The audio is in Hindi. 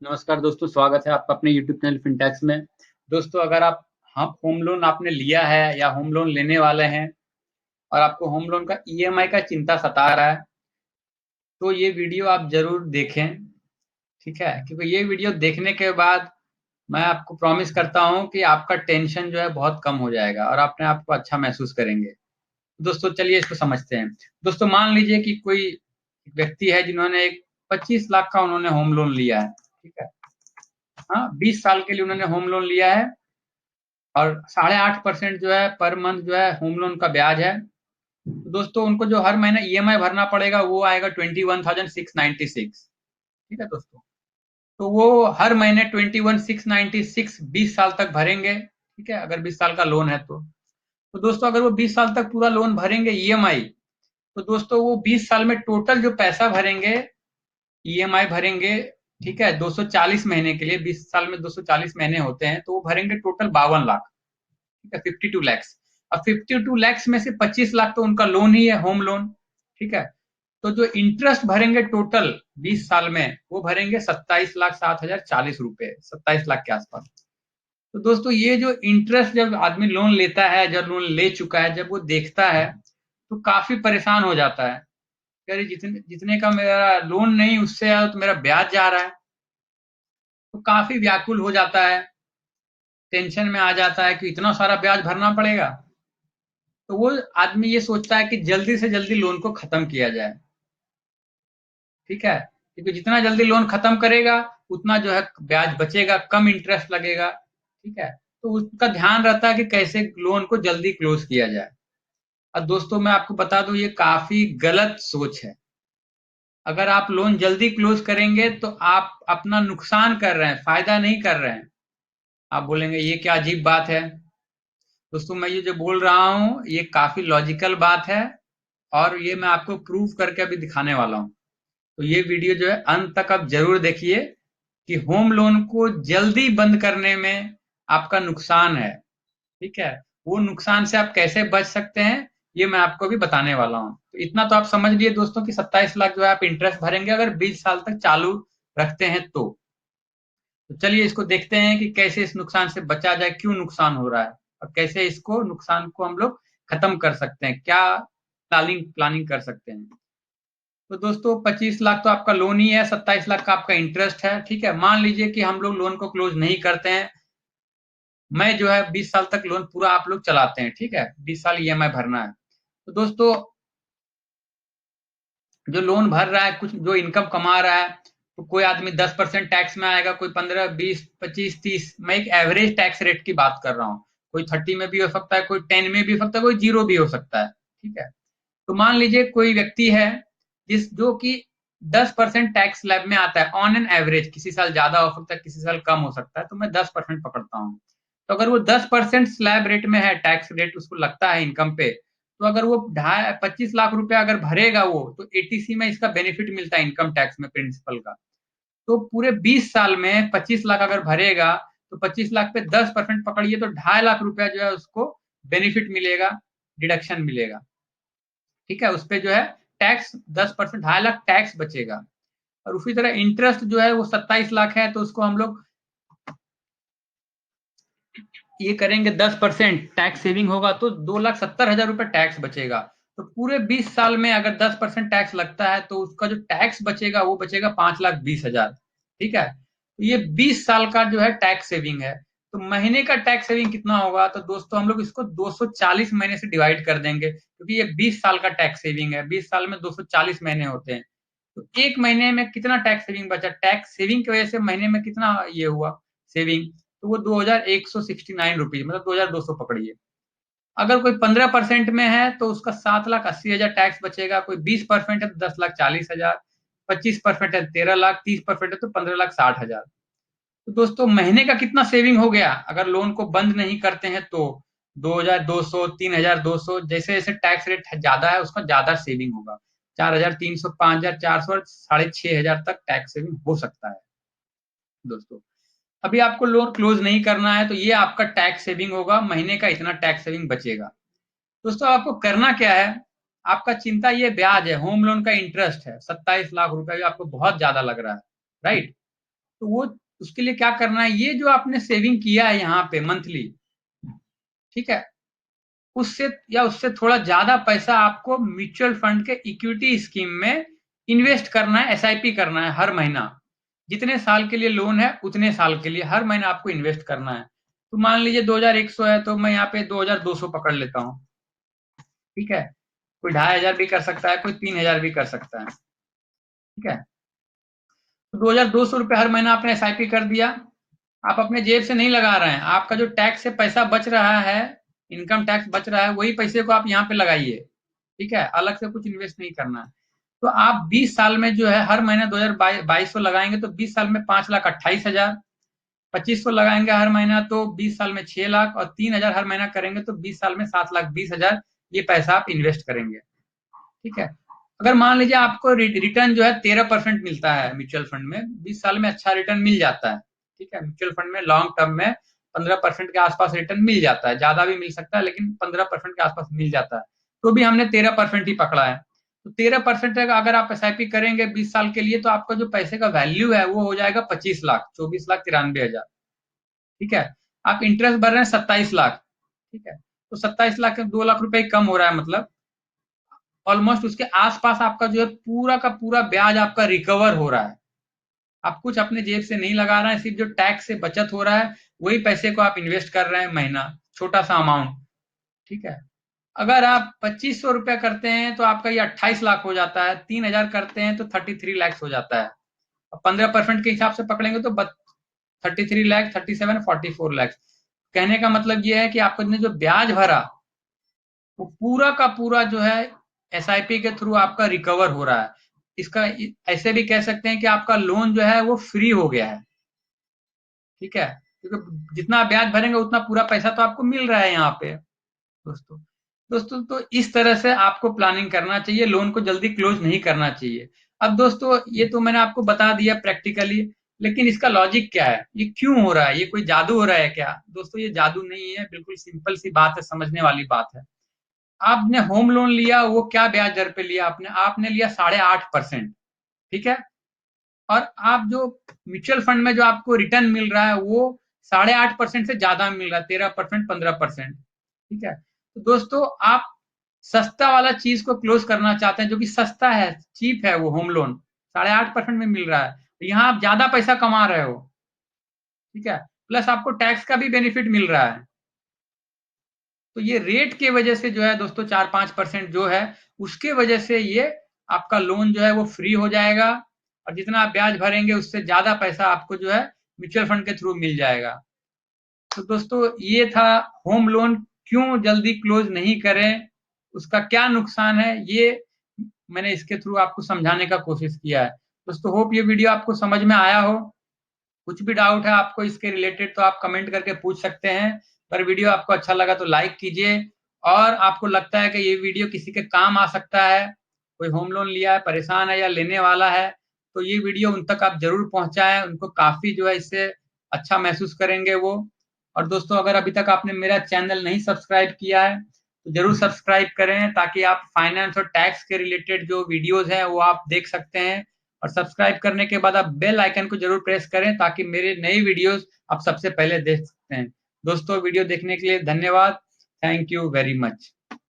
नमस्कार दोस्तों, स्वागत है आपका अपने YouTube चैनल फिनटेक्स में। दोस्तों, अगर आप होम लोन आपने लिया है या होम लोन लेने वाले हैं और आपको होम लोन का ईएमआई का चिंता सता रहा है, तो ये वीडियो आप जरूर देखें। ठीक है, क्योंकि ये वीडियो देखने के बाद मैं आपको प्रॉमिस करता हूं कि आपका टेंशन जो है बहुत कम हो जाएगा और अपने आप को अच्छा महसूस करेंगे। दोस्तों, चलिए इसको समझते हैं। दोस्तों, मान लीजिए कि कोई व्यक्ति है जिन्होंने एक 25 लाख का उन्होंने होम लोन लिया है। ठीक है, हाँ, 20 साल के लिए उन्होंने होम लोन लिया है और 8.5% जो है पर मंथ जो है होम लोन का ब्याज है। तो दोस्तों, उनको जो हर महीने ईएमआई भरना पड़ेगा वो आएगा 21,696। ठीक है दोस्तों, तो वो हर महीने 21,696 20 साल तक भरेंगे। ठीक है, अगर 20 साल का लोन है तो दोस्तों, अगर वो 20 साल तक पूरा लोन भरेंगे ईएमआई, तो दोस्तों वो 20 साल में टोटल जो पैसा भरेंगे, ईएमआई भरेंगे, ठीक है, 240 महीने के लिए, 20 साल में 240 महीने होते हैं, तो वो भरेंगे टोटल 52 लाख। ठीक है, 52 लैक्स। अब 52 लैक्स में से 25 लाख तो उनका लोन ही है, होम लोन। ठीक है, तो जो इंटरेस्ट भरेंगे टोटल 20 साल में, वो भरेंगे 27,07,040 रुपए, 27 लाख के आसपास। तो दोस्तों, ये जो इंटरेस्ट जब आदमी लोन लेता है, जब लोन ले चुका है, जब वो देखता है तो काफी परेशान हो जाता है। अरे जितने जितने का मेरा लोन नहीं उससे तो मेरा ब्याज जा रहा है, तो काफी व्याकुल हो जाता है, टेंशन में आ जाता है कि इतना सारा ब्याज भरना पड़ेगा। तो वो आदमी ये सोचता है कि जल्दी से जल्दी लोन को खत्म किया जाए। ठीक है, क्योंकि जितना जल्दी लोन खत्म करेगा उतना जो है ब्याज बचेगा, कम इंटरेस्ट लगेगा। ठीक है, तो उसका ध्यान रहता है कि कैसे लोन को जल्दी क्लोज किया जाए। और दोस्तों, मैं आपको बता दूं, ये काफी गलत सोच है। अगर आप लोन जल्दी क्लोज करेंगे तो आप अपना नुकसान कर रहे हैं, फायदा नहीं कर रहे हैं। आप बोलेंगे ये क्या अजीब बात है। दोस्तों, मैं ये जो बोल रहा हूं ये काफी लॉजिकल बात है और ये मैं आपको प्रूव करके अभी दिखाने वाला हूं। तो ये वीडियो जो है अंत तक आप जरूर देखिए कि होम लोन को जल्दी बंद करने में आपका नुकसान है। ठीक है, वो नुकसान से आप कैसे बच सकते हैं ये मैं आपको भी बताने वाला हूं। तो इतना तो आप समझ लिए दोस्तों कि 27 लाख जो है आप इंटरेस्ट भरेंगे अगर 20 साल तक चालू रखते हैं तो चलिए इसको देखते हैं कि कैसे इस नुकसान से बचा जाए, क्यों नुकसान हो रहा है और कैसे इसको नुकसान को हम लोग खत्म कर सकते हैं, क्या प्लानिंग प्लानिंग कर सकते हैं। तो दोस्तों, 25 लाख तो आपका लोन ही है, 27 लाख का आपका इंटरेस्ट है। ठीक है, मान लीजिए कि हम लोग लोन को क्लोज नहीं करते हैं, मैं जो है 20 साल तक लोन पूरा आप लोग चलाते हैं। ठीक है, 20 साल ईएमआई भरना है। तो दोस्तों, जो लोन भर रहा है, कुछ जो इनकम कमा रहा है, तो कोई आदमी 10% टैक्स में आएगा, कोई 15, 20, 25, 30। मैं एक एवरेज टैक्स रेट की बात कर रहा हूँ। कोई 30 में भी हो सकता है, कोई 10 में भी हो सकता है, कोई 0 भी हो सकता है। ठीक है, तो मान लीजिए कोई व्यक्ति है जिस जो कि 10% टैक्स स्लैब में आता है ऑन एन एवरेज। किसी साल ज्यादा हो सकता है, किसी साल कम हो सकता है, तो मैं 10% पकड़ता हूँ। तो अगर वो 10% स्लैब रेट में है, टैक्स रेट उसको लगता है इनकम पे, तो अगर वो 25 लाख रुपया अगर भरेगा वो, तो एटीसी में इसका बेनिफिट मिलता है इनकम टैक्स में, प्रिंसिपल का। तो पूरे 20 साल में 25 लाख अगर भरेगा, तो 25 लाख पे 10% पकड़िए तो 2.5 लाख रुपया जो है उसको बेनिफिट मिलेगा, डिडक्शन मिलेगा। ठीक है, उस पे जो है टैक्स 10%, 2.5 लाख टैक्स बचेगा। और उसी तरह इंटरेस्ट जो है वो 27 लाख है, तो उसको हम लोग ये करेंगे, 10% टैक्स सेविंग होगा तो 2,70,000 रुपये टैक्स बचेगा। तो पूरे 20 साल में अगर 10% टैक्स लगता है तो उसका जो टैक्स बचेगा वो बचेगा 5,20,000। ठीक है, तो ये 20 साल का जो है टैक्स सेविंग है। तो महीने का टैक्स सेविंग कितना होगा, तो दोस्तों हम लोग इसको 240 महीने से डिवाइड कर देंगे, क्योंकि ये 20 साल का टैक्स सेविंग है, 20 साल में 240 महीने होते हैं। तो एक महीने में कितना टैक्स सेविंग बचा, टैक्स सेविंग की वजह से महीने में कितना ये हुआ सेविंग, तो वो 2,169 रुपीज, मतलब 2,200 पकड़िए। अगर कोई 15% में है तो उसका 7,80,000 टैक्स बचेगा, कोई 20% है तो 10,40,000, 25% है 13 लाख, 30% है तो 15,60,000। तो दोस्तों, महीने का कितना सेविंग हो गया अगर लोन को बंद नहीं करते हैं तो 2,200, 3,200, जैसे जैसे टैक्स रेट ज्यादा है उसका ज्यादा सेविंग होगा। 4,300, 5,400, 6,500 तक टैक्स सेविंग हो सकता है। दोस्तों, अभी आपको लोन क्लोज नहीं करना है तो ये आपका टैक्स सेविंग होगा, महीने का इतना टैक्स सेविंग बचेगा। दोस्तों, आपको करना क्या है, आपका चिंता ये ब्याज है, होम लोन का इंटरेस्ट है 27 लाख रुपए, जो आपको बहुत ज्यादा लग रहा है, राइट। तो वो उसके लिए क्या करना है, ये जो आपने सेविंग किया है यहाँ पे मंथली, ठीक है, उससे या उससे थोड़ा ज्यादा पैसा आपको म्यूचुअल फंड के इक्विटी स्कीम में इन्वेस्ट करना है, एसआईपी करना है हर महीना। जितने साल के लिए लोन है उतने साल के लिए हर महीना आपको इन्वेस्ट करना है। तो मान लीजिए 2100 है तो मैं यहाँ पे 2200 पकड़ लेता हूँ, ठीक है। कोई 2500 भी कर सकता है, कोई 3000 भी कर सकता है, ठीक है। तो 2200 रुपये हर महीना आपने एसआईपी कर दिया। आप अपने जेब से नहीं लगा रहे हैं, आपका जो टैक्स से पैसा बच रहा है, इनकम टैक्स बच रहा है, वही पैसे को आप यहाँ पे लगाइए, ठीक है, अलग से कुछ इन्वेस्ट नहीं करना है। तो आप 20 साल में जो है हर महीने 2200 लगाएंगे तो 20 साल में 5,28,000, 2500 लगाएंगे हर महीना तो 20 साल में 6 लाख, और 3000 हर महीना करेंगे तो 20 साल में 7,20,000 ये पैसा आप इन्वेस्ट करेंगे, ठीक है। अगर मान लीजिए आपको रिटर्न जो है 13% मिलता है म्यूचुअल फंड में, 20 साल में अच्छा रिटर्न मिल जाता है, ठीक है। म्यूचुअल फंड में लॉन्ग टर्म में 15% के आसपास रिटर्न मिल जाता है, ज्यादा भी मिल सकता है लेकिन 15% के आसपास मिल जाता है। तो भी हमने 13% ही पकड़ा है। तो 13% अगर आप एसआईपी करेंगे 20 साल के लिए तो आपका जो पैसे का वैल्यू है वो हो जाएगा 25 लाख, 24,93,000, ठीक है। आप इंटरेस्ट भर रहे हैं 27 लाख, ठीक है। तो 27 लाख 2 लाख रुपए कम हो रहा है, मतलब ऑलमोस्ट उसके आसपास आपका जो है पूरा का पूरा ब्याज आपका रिकवर हो रहा है। आप कुछ अपने जेब से नहीं लगा रहे हैं, सिर्फ जो टैक्स से बचत हो रहा है वही पैसे को आप इन्वेस्ट कर रहे हैं महीना, छोटा सा अमाउंट, ठीक है। अगर आप 2500 रुपया करते हैं तो आपका ये 28 लाख हो जाता है, 3000 करते हैं तो 33 लाख हो जाता है। 15% के हिसाब से पकड़ेंगे तो 33 लाख, 37, 44 लाख। कहने का मतलब ये है कि आपने जो ब्याज भरा वो पूरा का पूरा जो है एसआईपी के थ्रू आपका रिकवर हो रहा है। इसका ऐसे भी कह सकते हैं कि आपका लोन जो है वो फ्री हो गया है, ठीक है, क्योंकि जितना आप ब्याज भरेंगे उतना पूरा पैसा तो आपको मिल रहा है यहाँ पे। दोस्तों दोस्तों तो इस तरह से आपको प्लानिंग करना चाहिए, लोन को जल्दी क्लोज नहीं करना चाहिए। अब दोस्तों ये तो मैंने आपको बता दिया प्रैक्टिकली, लेकिन इसका लॉजिक क्या है, ये क्यों हो रहा है, ये कोई जादू हो रहा है क्या? दोस्तों ये जादू नहीं है, बिल्कुल सिंपल सी बात है, समझने वाली बात है। आपने होम लोन लिया, वो क्या ब्याज दर पे लिया आपने? आपने लिया 8.5%, ठीक है। और आप जो म्यूचुअल फंड में जो आपको रिटर्न मिल रहा है वो 8.5% से ज्यादा मिल रहा है, 13%, 15%, ठीक है। तो दोस्तों आप सस्ता वाला चीज को क्लोज करना चाहते हैं, जो कि सस्ता है, चीप है, वो होम लोन 8.5% में मिल रहा है, तो यहाँ आप ज्यादा पैसा कमा रहे हो, ठीक है, प्लस आपको टैक्स का भी बेनिफिट मिल रहा है। तो ये रेट के वजह से जो है दोस्तों 4-5% जो है उसके वजह से ये आपका लोन जो है वो फ्री हो जाएगा, और जितना आप ब्याज भरेंगे उससे ज्यादा पैसा आपको जो है म्यूचुअल फंड के थ्रू मिल जाएगा। तो दोस्तों ये था होम लोन क्यों जल्दी क्लोज नहीं करें, उसका क्या नुकसान है, ये मैंने इसके थ्रू आपको समझाने का कोशिश किया है। दोस्तों होप ये वीडियो आपको समझ में आया हो। कुछ भी डाउट है आपको इसके रिलेटेड तो आप कमेंट करके पूछ सकते हैं। पर वीडियो आपको अच्छा लगा तो लाइक कीजिए, और आपको लगता है कि ये वीडियो किसी के काम आ सकता है, कोई होम लोन लिया है, परेशान है या लेने वाला है, तो ये वीडियो उन तक आप जरूर पहुंचाएं, उनको काफी जो है इससे अच्छा महसूस करेंगे वो। और दोस्तों अगर अभी तक आपने मेरा चैनल नहीं सब्सक्राइब किया है तो जरूर सब्सक्राइब करें, ताकि आप फाइनेंस और टैक्स के रिलेटेड जो वीडियोज हैं वो आप देख सकते हैं। और सब्सक्राइब करने के बाद आप बेल आइकन को जरूर प्रेस करें ताकि मेरे नई वीडियोस आप सबसे पहले देख सकते हैं। दोस्तों वीडियो देखने के लिए धन्यवाद। Thank you very much.